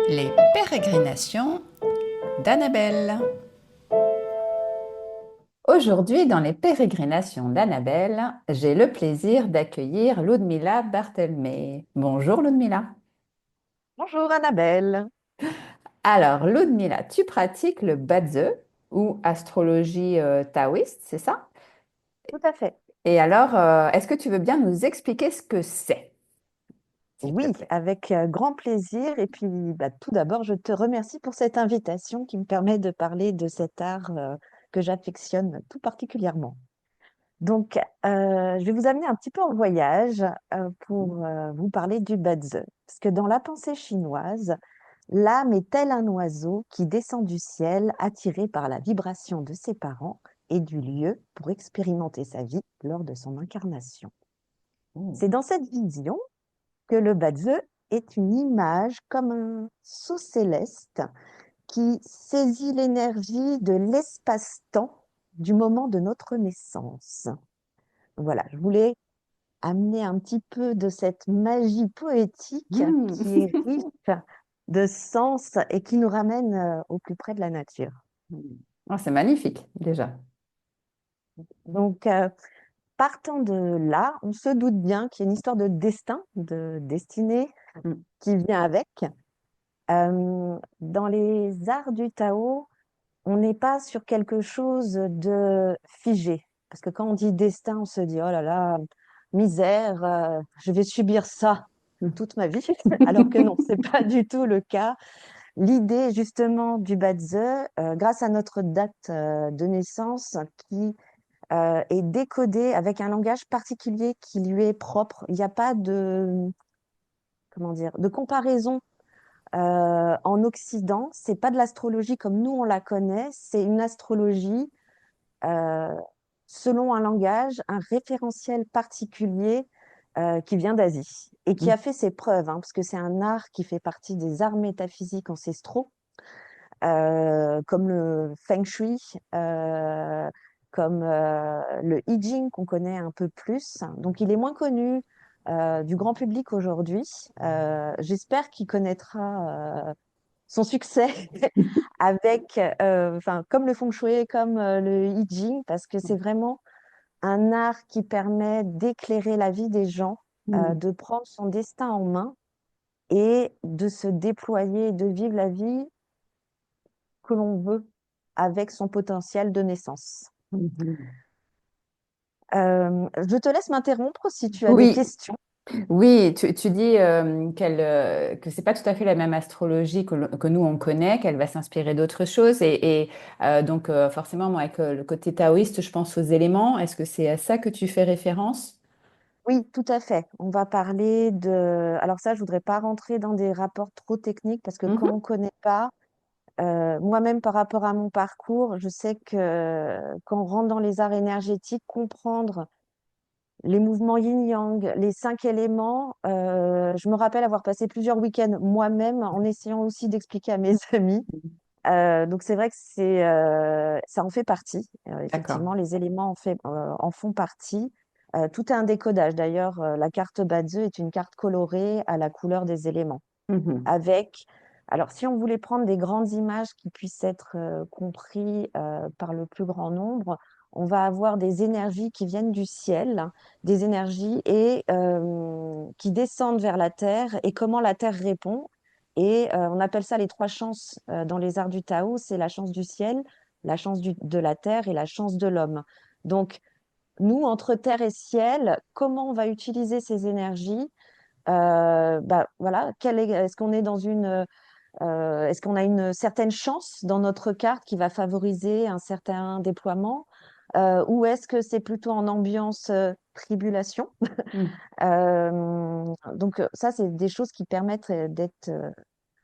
Les pérégrinations d'Annabelle. Aujourd'hui, dans les pérégrinations d'Annabelle, j'ai le plaisir d'accueillir Ludmila Barthelmé. Bonjour Ludmila. Bonjour Annabelle. Alors Ludmila, tu pratiques le Badze ou astrologie taoïste, c'est ça? Tout à fait. Et alors, est-ce que tu veux bien nous expliquer ce que c'est, s'il te Oui, plaît? avec grand plaisir. Et puis, tout d'abord, je te remercie pour cette invitation qui me permet de parler de cet art que j'affectionne tout particulièrement. Donc, je vais vous amener un petit peu en voyage pour vous parler du Bazi. Parce que dans la pensée chinoise, l'âme est tel un oiseau qui descend du ciel attiré par la vibration de ses parents et du lieu pour expérimenter sa vie lors de son incarnation. Oh. C'est dans cette vision que le Bazi est une image comme un sceau céleste qui saisit l'énergie de l'espace-temps du moment de notre naissance. Voilà, je voulais amener un petit peu de cette magie poétique Hmm. qui est riche de sens et qui nous ramène au plus près de la nature. Oh, c'est magnifique déjà. Donc, partant de là, on se doute bien qu'il y a une histoire de destin, de destinée Hmm. qui vient avec. Dans les arts du Tao, on n'est pas sur quelque chose de figé. Parce que quand on dit destin, on se dit, oh là là, misère, je vais subir ça toute ma vie. Alors que non, c'est pas du tout le cas. L'idée justement du Bazi, grâce à notre date de naissance qui est décodée avec un langage particulier qui lui est propre, il n'y a pas de, comment dire, de comparaison en Occident, c'est pas de l'astrologie comme nous on la connaît, c'est une astrologie euh, selon un langage, un référentiel particulier qui vient d'Asie et qui a fait ses preuves, hein, parce que c'est un art qui fait partie des arts métaphysiques ancestraux, comme le Feng Shui, comme le I Ching qu'on connaît un peu plus. Donc il est moins connu du grand public aujourd'hui. J'espère qu'il connaîtra son succès avec, enfin, comme le feng shui, comme le I Ching, parce que c'est vraiment un art qui permet d'éclairer la vie des gens, Hmm. de prendre son destin en main et de se déployer, de vivre la vie que l'on veut avec son potentiel de naissance. Hmm. Je te laisse m'interrompre si tu as des Oui, questions. oui, tu dis que c'est pas tout à fait la même astrologie que nous on connaît, qu'elle va s'inspirer d'autres choses et forcément moi avec le côté taoïste, je pense aux éléments. Est-ce que c'est à ça que tu fais référence? Oui, tout à fait. On va parler de... Alors ça, je voudrais pas rentrer dans des rapports trop techniques parce que quand Mhm. on connaît pas, moi-même, par rapport à mon parcours, je sais que quand on rentre dans les arts énergétiques, comprendre les mouvements yin-yang, les 5 éléments, je me rappelle avoir passé plusieurs week-ends moi-même en essayant aussi d'expliquer à mes amis. Donc c'est vrai que ça en fait partie. D'accord. Effectivement, les éléments en font partie. Tout est un décodage. D'ailleurs, la carte Badze est une carte colorée à la couleur des éléments Mhm. avec, alors si on voulait prendre des grandes images qui puissent être comprises par le plus grand nombre, on va avoir des énergies qui viennent du ciel, des énergies et qui descendent vers la Terre et comment la Terre répond. Et on appelle ça les 3 chances dans les arts du Tao, c'est la chance du ciel, la chance de la Terre et la chance de l'homme. Donc, nous, entre Terre et ciel, comment on va utiliser ces énergies voilà, est-ce qu'on est dans est-ce qu'on a une certaine chance dans notre carte qui va favoriser un certain déploiement, ou est-ce que c'est plutôt en ambiance tribulation? Mhm. Donc ça, c'est des choses qui permettent d'être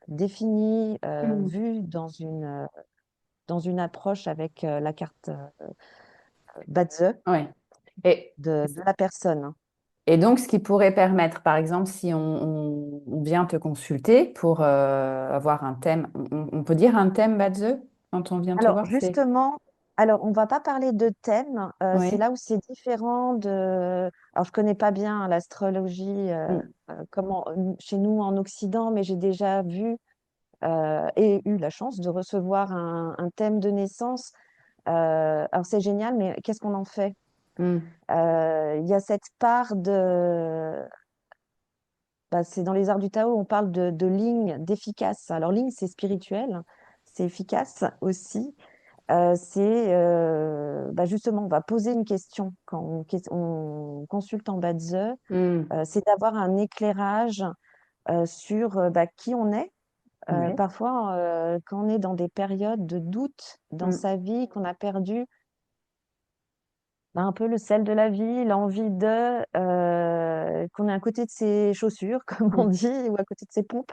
définies, Mhm. vues dans une approche avec la carte Badze Ouais. Et, de la personne. et donc, ce qui pourrait permettre, par exemple, si on vient te consulter pour avoir un thème, on peut dire un thème Badze quand on vient te Alors voir, c'est... justement, alors on va pas parler de thème, c'est Oui. là où c'est différent de. Alors je connais pas bien l'astrologie Mm. comment chez nous en Occident, mais j'ai déjà vu ait eu la chance de recevoir un thème de naissance. Alors c'est génial, mais qu'est-ce qu'on en fait? Mm. Il y a cette part de... Bah, c'est dans les arts du Tao, on parle de ligne, d'efficace. Alors ligne, c'est spirituel, c'est efficace aussi. Bah, justement, on va poser une question quand on consulte en Badze, Mm. c'est d'avoir un éclairage sur bah, qui on est. Ouais. Parfois, quand on est dans des périodes de doute dans Mm. sa vie, qu'on a perdu bah, un peu le sel de la vie, l'envie qu'on est à côté de ses chaussures, comme on Mm. dit, ou à côté de ses pompes,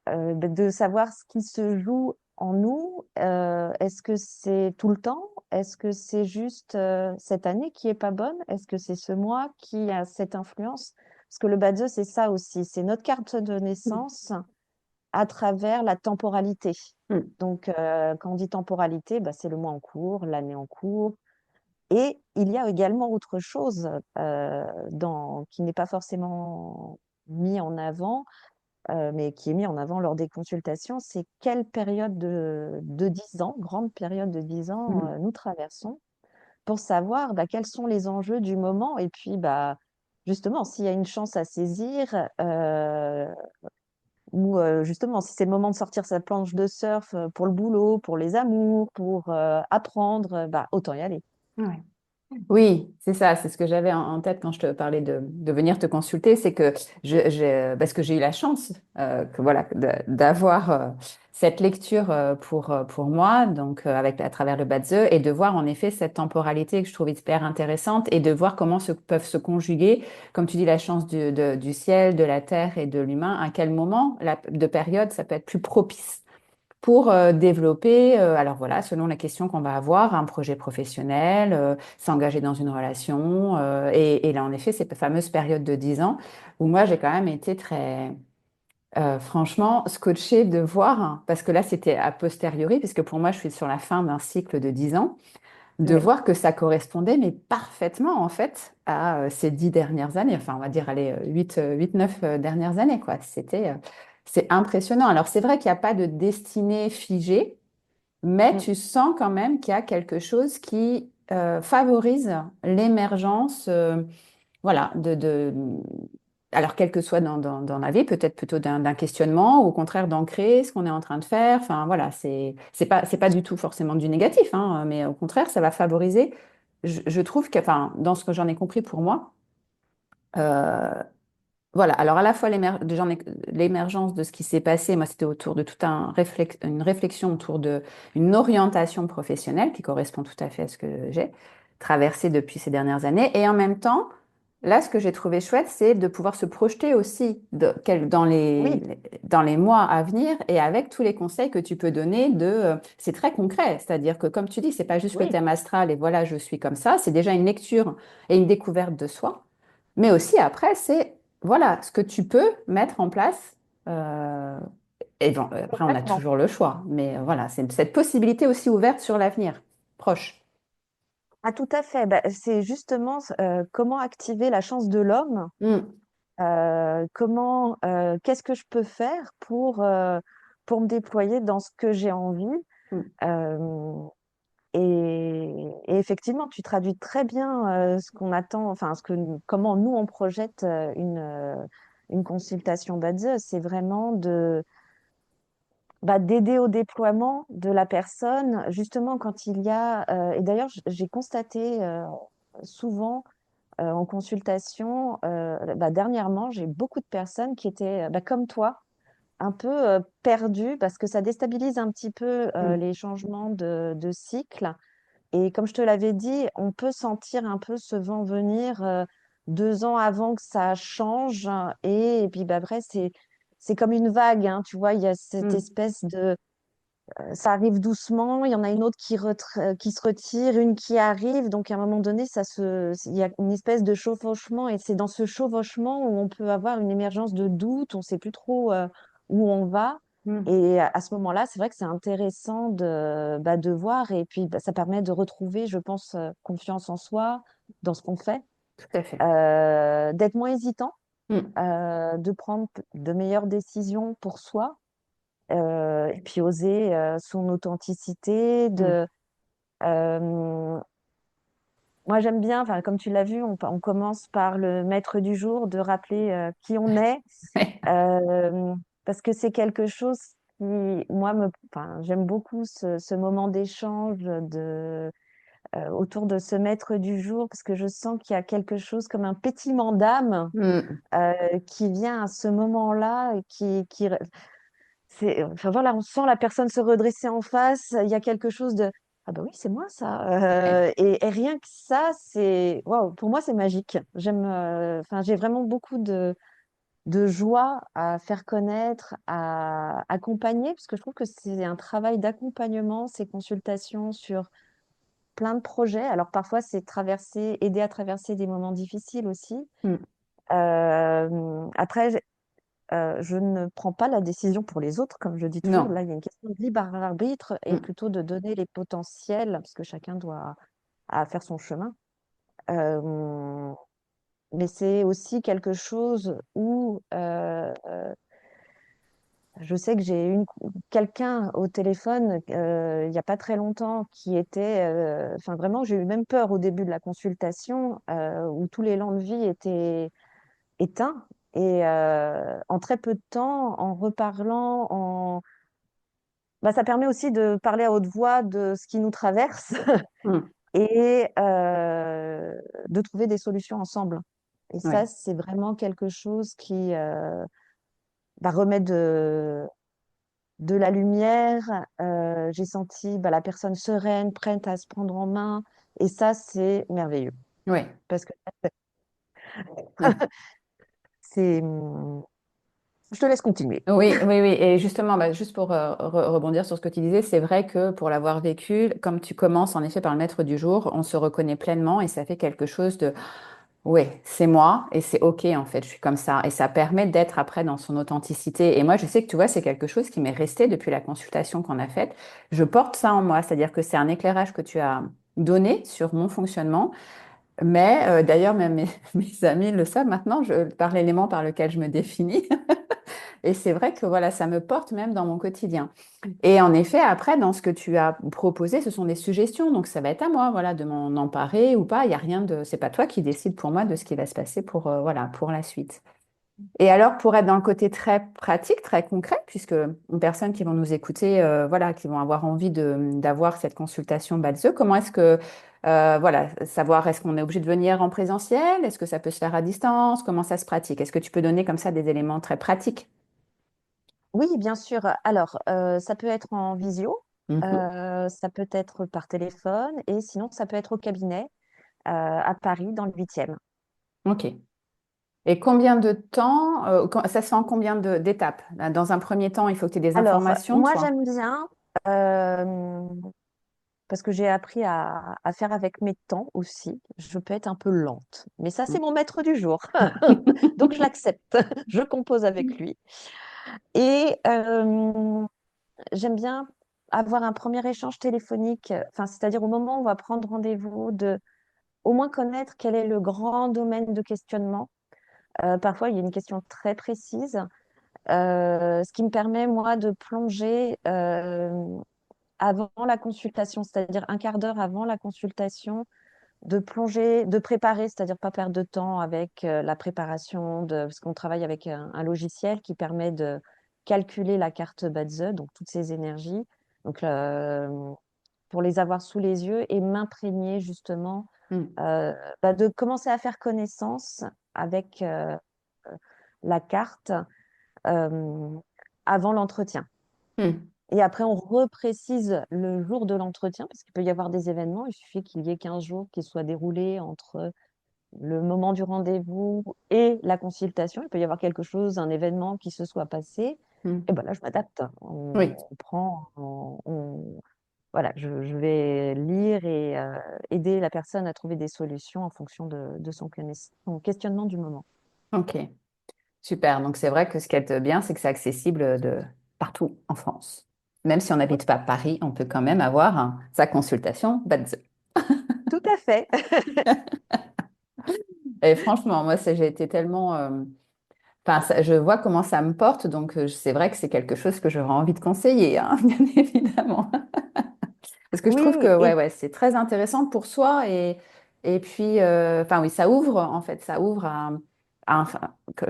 bah, de savoir ce qui se joue en nous. Est-ce que c'est tout le temps? Est-ce que c'est juste cette année qui est pas bonne? Est-ce que c'est ce mois qui a cette influence? Parce que le Badzo, c'est ça aussi, c'est notre carte de naissance à travers la temporalité. Mm. Donc, quand on dit temporalité, bah, c'est le mois en cours, l'année en cours. Et il y a également autre chose qui n'est pas forcément mis en avant, mais qui est mis en avant lors des consultations, c'est quelle période de 10 ans, grande période de 10 ans, Mm. nous traversons pour savoir bah, quels sont les enjeux du moment et puis bah, justement, s'il y a une chance à saisir, ou justement, si c'est le moment de sortir sa planche de surf pour le boulot, pour les amours, pour apprendre, bah, autant y aller. Ouais. Oui, c'est ça, c'est ce que j'avais en tête quand je te parlais de venir te consulter, c'est que parce que j'ai eu la chance voilà, d'avoir cette lecture pour moi, donc à travers le Badze, et de voir en effet cette temporalité que je trouve hyper intéressante et de voir comment peuvent se conjuguer, comme tu dis, la chance du ciel, de la terre et de l'humain, à quel moment de période ça peut être plus propice pour développer, alors voilà, selon la question qu'on va avoir, un projet professionnel, s'engager dans une relation. Et là, en effet, cette fameuse période de 10 ans où moi, j'ai quand même été très, franchement, scotchée de voir, hein, parce que là, c'était a posteriori, puisque pour moi, je suis sur la fin d'un cycle de 10 ans, de Oui, voir que ça correspondait, mais parfaitement, en fait, à ces 10 dernières années, enfin, on va dire, allez, 9 dernières années, quoi. C'est impressionnant. Alors, c'est vrai qu'il n'y a pas de destinée figée, mais mm, tu sens quand même qu'il y a quelque chose qui favorise l'émergence, voilà, alors quel que soit dans la vie, peut-être plutôt d'un questionnement, ou au contraire d'ancrer ce qu'on est en train de faire. Enfin, voilà, c'est pas du tout forcément du négatif, hein, mais au contraire, ça va favoriser. Je trouve que, enfin, dans ce que j'en ai compris pour moi, euh, voilà, alors à la fois l'émergence de ce qui s'est passé, moi c'était autour de une réflexion autour de une orientation professionnelle qui correspond tout à fait à ce que j'ai traversé depuis ces dernières années. Et en même temps, là, ce que j'ai trouvé chouette, c'est de pouvoir se projeter aussi oui, dans les mois à venir et avec tous les conseils que tu peux donner c'est très concret, c'est-à-dire que comme tu dis, c'est pas juste le oui, thème astral et voilà, je suis comme ça, c'est déjà une lecture et une découverte de soi. Mais aussi après, c'est voilà ce que tu peux mettre en place. euh, et bon, après, on a complètement. toujours le choix, mais voilà, c'est cette possibilité aussi ouverte sur l'avenir proche. Ah, tout à fait. Bah, c'est justement comment activer la chance de l'homme, Mm, qu'est-ce que je peux faire pour me déployer dans ce que j'ai envie. mm, Euh, et effectivement, tu traduis très bien ce qu'on attend, enfin, comment nous on projette une consultation Badze, c'est vraiment d'aider au déploiement de la personne, justement quand il y a, et d'ailleurs j'ai constaté souvent en consultation, dernièrement, j'ai beaucoup de personnes qui étaient comme toi, un peu perdues parce que ça déstabilise un petit peu mm, les changements de cycle. Et comme je te l'avais dit, on peut sentir un peu ce vent venir 2 ans avant que ça change. Et puis après, c'est comme une vague, hein, tu vois, il y a cette mm. espèce de ça arrive doucement, il y en a une autre qui se retire, une qui arrive. Donc, à un moment donné, il y a une espèce de chevauchement. Et c'est dans ce chevauchement où on peut avoir une émergence de doute. On ne sait plus trop où on va. Mm. Et à ce moment-là, c'est vrai que c'est intéressant de voir. Et puis, ça permet de retrouver, je pense, confiance en soi, dans ce qu'on fait, Tout à fait. d'être moins hésitant, Mm, de prendre de meilleures décisions pour soi et puis oser son authenticité. Mm. Euh, Moi, j'aime bien, enfin, comme tu l'as vu, on commence par le maître du jour, de rappeler qui on est, euh, parce que c'est quelque chose qui, moi, enfin, j'aime beaucoup ce moment d'échange autour de ce maître du jour, parce que je sens qu'il y a quelque chose comme un pétillement d'âme Mm. qui vient à ce moment-là, et enfin voilà, on sent la personne se redresser en face. Il y a quelque chose de ah bah oui, c'est moi ça. Ouais. Et rien que ça, c'est waouh. Pour moi, c'est magique. Enfin, j'ai vraiment beaucoup de joie à faire connaître, à accompagner, parce que je trouve que c'est un travail d'accompagnement, ces consultations sur plein de projets. Alors parfois, c'est aider à traverser des moments difficiles aussi. Mm. Après, je ne prends pas la décision pour les autres, comme je dis toujours. Non. Là, il y a une question de libre arbitre et Mm. plutôt de donner les potentiels, parce que chacun doit faire son chemin. Euh, mais c'est aussi quelque chose où je sais que j'ai eu quelqu'un au téléphone il n'y a pas très longtemps qui était, enfin vraiment, j'ai eu même peur au début de la consultation où tous les l'élan de vie étaient éteints. Et en très peu de temps, en reparlant, bah, ça permet aussi de parler à haute voix de ce qui nous traverse Mm. et de trouver des solutions ensemble. Et ça, Ouais. c'est vraiment quelque chose qui bah, remet de la lumière. J'ai senti bah, la personne sereine, prête à se prendre en main. Et ça, c'est merveilleux. Ouais. Parce que Ouais. c'est... Je te laisse continuer. Oui, oui, oui. Et justement, bah, juste pour rebondir sur ce que tu disais, c'est vrai que pour l'avoir vécu, comme tu commences en effet par le maître du jour, on se reconnaît pleinement et ça fait quelque chose de, ouais, c'est moi et c'est OK en fait, je suis comme ça. Et ça permet d'être après dans son authenticité. Et moi, je sais que tu vois, c'est quelque chose qui m'est resté depuis la consultation qu'on a faite. Je porte ça en moi, c'est-à-dire que c'est un éclairage que tu as donné sur mon fonctionnement. Mais d'ailleurs, même mes, mes amis le savent maintenant, par l'élément par lequel je me définis. Et c'est vrai que voilà, ça me porte même dans mon quotidien. Et en effet, après, dans ce que tu as proposé, ce sont des suggestions. Donc, ça va être à moi, voilà, de m'en emparer ou pas. Il y a rien de, c'est pas toi qui décides pour moi de ce qui va se passer pour, voilà, pour la suite. Et alors, pour être dans le côté très pratique, très concret, puisque les personnes qui vont nous écouter, voilà, qui vont avoir envie d'avoir cette consultation Balzeux, comment est-ce que, voilà, savoir est-ce qu'on est obligé de venir en présentiel? Est-ce que ça peut se faire à distance? Comment ça se pratique? Est-ce que tu peux donner comme ça des éléments très pratiques? Oui, bien sûr. Alors, ça peut être en visio, Mhm. ça peut être par téléphone, et sinon, ça peut être au cabinet à Paris, dans le 8e. Ok. Et combien de temps, ça se fait en combien d'étapes? Là, dans un premier temps, il faut que tu aies des Alors, informations, moi, toi. j'aime bien, euh, parce que j'ai appris à faire avec mes temps aussi. Je peux être un peu lente, mais ça, c'est mon maître du jour. Donc, je l'accepte. Je compose avec lui. Et j'aime bien avoir un premier échange téléphonique, enfin, c'est-à-dire au moment où on va prendre rendez-vous, de au moins connaître quel est le grand domaine de questionnement. Parfois, il y a une question très précise, ce qui me permet, moi, de plonger avant la consultation, c'est-à-dire un quart d'heure avant la consultation, de plonger, de préparer, c'est-à-dire pas perdre de temps avec la préparation, parce qu'on travaille avec un logiciel qui permet de calculer la carte Badze, donc toutes ces énergies. Donc, pour les avoir sous les yeux et m'imprégner justement, Mm. bah, de commencer à faire connaissance avec la carte euh, avant l'entretien. Mm. Et après, on reprécise le jour de l'entretien, parce qu'il peut y avoir des événements. Il suffit qu'il y ait 15 jours qui soient déroulés entre le moment du rendez-vous et la consultation. Il peut y avoir quelque chose, un événement qui se soit passé. Mm. Et ben là, je m'adapte. Oui. On prend, voilà, je vais lire et aider la personne à trouver des solutions en fonction de son questionnement du moment. Ok. Super. Donc, c'est vrai que ce qui est bien, c'est que c'est accessible de partout en France. Même si on Oui, n'habite pas Paris, on peut quand même avoir sa consultation Badze. tout à fait. Et franchement, moi, j'ai été tellement enfin, je vois comment ça me porte, donc c'est vrai que c'est quelque chose que j'aurais envie de conseiller, hein, bien évidemment. Parce que je trouve Oui, que et ouais, ouais, c'est très intéressant pour soi et puis, enfin oui, ça ouvre en fait, ça ouvre enfin,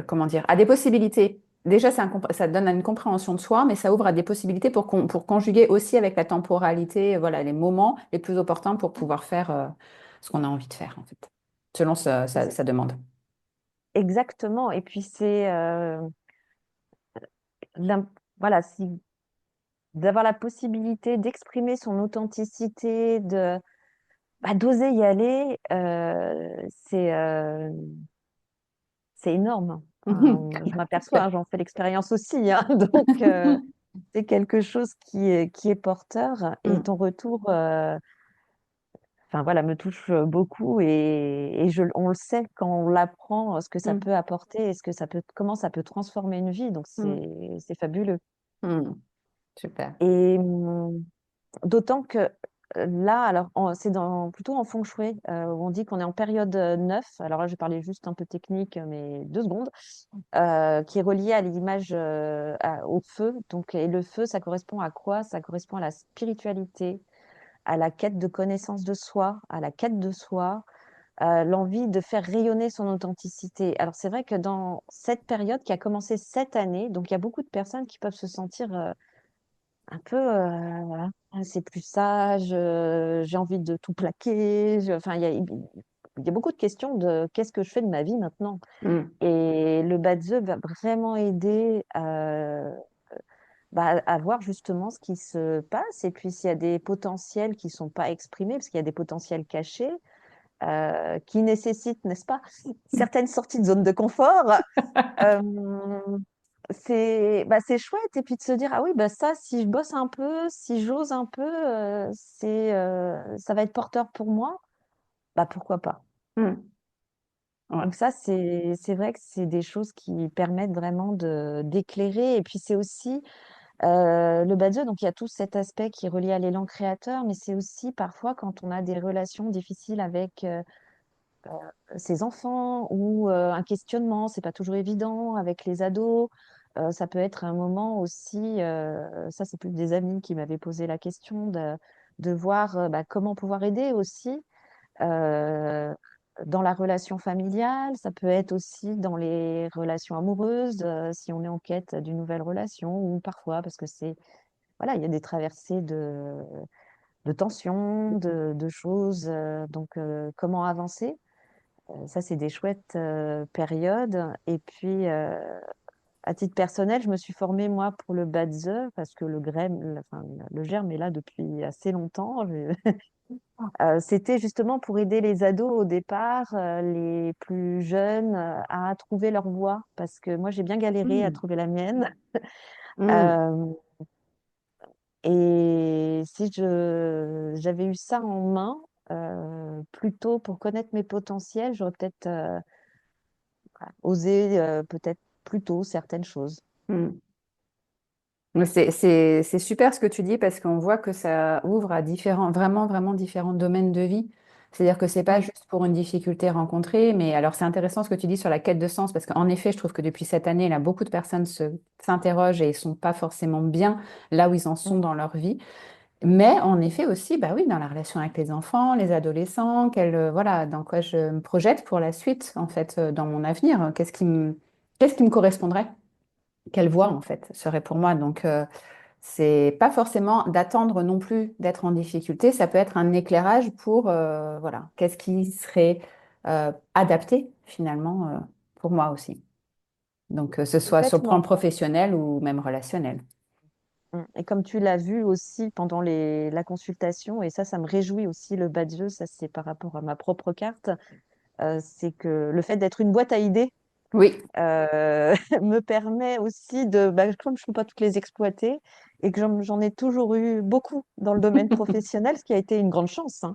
comment dire, à des possibilités. Déjà, ça donne une compréhension de soi, mais ça ouvre à des possibilités pour conjuguer aussi avec la temporalité, voilà, les moments les plus opportuns pour pouvoir faire ce qu'on a envie de faire en fait, selon sa demande. exactement. Et puis c'est voilà, si d'avoir la possibilité d'exprimer son authenticité, d'oser y aller, c'est énorme. Enfin, je m'aperçois, hein, j'en fais l'expérience aussi, hein, donc c'est quelque chose qui est porteur et Mm, ton retour, enfin voilà, me touche beaucoup et on le sait quand on l'apprend, ce que ça mm, peut apporter et comment ça peut transformer une vie, donc mm, c'est fabuleux. mm. Super. Et d'autant que là, alors c'est plutôt en feng shui, où on dit qu'on est en période 9. Alors là, je vais parler juste un peu technique, mais 2 secondes, qui est relié à l'image, au feu. Donc, et le feu, ça correspond à quoi? Ça correspond à la spiritualité, à la quête de connaissance de soi, à la quête de soi, l'envie de faire rayonner son authenticité. Alors, c'est vrai que dans cette période qui a commencé cette année, donc il y a beaucoup de personnes qui peuvent se sentir un peu, voilà, ah, c'est plus sage, j'ai envie de tout plaquer. Enfin, il y a beaucoup de questions de qu'est-ce que je fais de ma vie maintenant? Mm, Et le Badze va vraiment aider à voir justement ce qui se passe. Et puis, s'il y a des potentiels qui sont pas exprimés, parce qu'il y a des potentiels cachés, qui nécessitent, n'est-ce pas, certaines sorties de zone de confort. euh, c'est chouette et puis de se dire ah oui bah ça si je bosse un peu si j'ose un peu ça va être porteur pour moi, bah pourquoi pas. mm. Ouais. Donc ça c'est vrai que c'est des choses qui permettent vraiment de d'éclairer et puis c'est aussi le Badio, donc il y a tout cet aspect qui est relié à l'élan créateur, mais c'est aussi parfois quand on a des relations difficiles avec ses enfants ou un questionnement, c'est pas toujours évident avec les ados. Ça peut être un moment aussi, ça c'est plus des amis qui m'avaient posé la question de voir comment pouvoir aider aussi euh, dans la relation familiale. Ça peut être aussi dans les relations amoureuses, si on est en quête d'une nouvelle relation ou parfois parce que voilà, il y a des traversées de tensions, de choses. Donc, comment avancer? Ça, c'est des chouettes périodes. Et puis, à titre personnel, je me suis formée, moi, pour le Badze, parce que enfin, le germe est là depuis assez longtemps. C'était justement pour aider les ados au départ, les plus jeunes, à trouver leur voie, parce que moi, j'ai bien galéré à Mm, trouver la mienne. mm. Euh, et si j'avais eu ça en main, plus tôt pour connaître mes potentiels, j'aurais peut-être osé peut-être plus tôt certaines choses. Mm. Mais c'est super ce que tu dis parce qu'on voit que ça ouvre à différents, vraiment, vraiment différents domaines de vie. C'est-à-dire que c'est pas Oui, juste pour une difficulté rencontrée, mais alors c'est intéressant ce que tu dis sur la quête de sens parce qu'en effet, je trouve que depuis cette année, là, beaucoup de personnes s'interrogent et sont pas forcément bien là où ils en sont mm, dans leur vie. Mais en effet aussi, bah oui, dans la relation avec les enfants, les adolescents, voilà, dans quoi je me projette pour la suite, en fait, dans mon avenir. Qu'est-ce qui me correspondrait? Quelle voie, mm. en fait, serait pour moi? Donc, c'est pas forcément d'attendre non plus d'être en difficulté, ça peut être un éclairage pour, voilà, qu'est-ce qui serait adapté finalement pour moi aussi. Donc, que ce soit sur le plan Complètement. professionnel ou même relationnel. Mm. Et comme tu l'as vu aussi pendant la consultation, et ça me réjouit aussi le bas de jeu, ça c'est par rapport à ma propre carte, c'est que le fait d'être une boîte à idées Oui. me permet aussi comme je ne peux pas toutes les exploiter et que j'en ai toujours eu beaucoup dans le domaine professionnel, ce qui a été une grande chance, hein.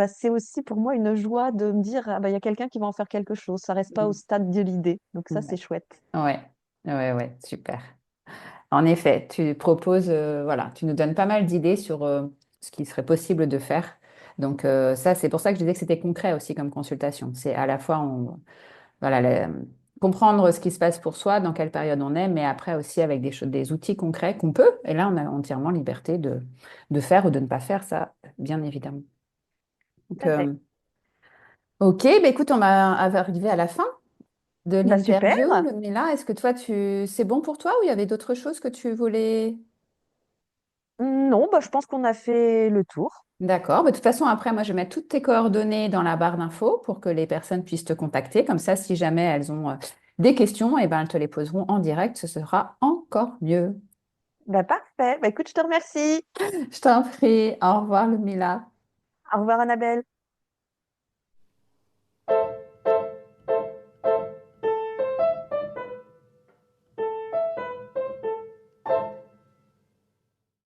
C'est aussi pour moi une joie de me dire, ah, il y a quelqu'un qui va en faire quelque chose. Ça reste pas au stade de l'idée. Donc ça, Ouais, c'est chouette. ouais, ouais, ouais, super. En effet, tu proposes, voilà, tu nous donnes pas mal d'idées sur ce qui serait possible de faire. Donc, ça, c'est pour ça que je disais que c'était concret aussi comme consultation. C'est à la fois, voilà, comprendre ce qui se passe pour soi, dans quelle période on est, mais après aussi avec des outils concrets qu'on peut. Et là, on a entièrement liberté de faire ou de ne pas faire ça, bien évidemment. Donc, Tout à fait. ok, bah écoute, on va arriver à la fin de Bah super. l'interview. Mais là, est-ce que toi, c'est bon pour toi ou il y avait d'autres choses que tu voulais? Non, bah je pense qu'on a fait le tour. D'accord. Bah, de toute façon, après, moi, je vais mettre toutes tes coordonnées dans la barre d'infos pour que les personnes puissent te contacter. Comme ça, si jamais elles ont des questions, eh ben, elles te les poseront en direct. Ce sera encore mieux. Bah parfait. Bah écoute, je te remercie. Je t'en prie. Au revoir, Lumila. Au revoir, Annabelle.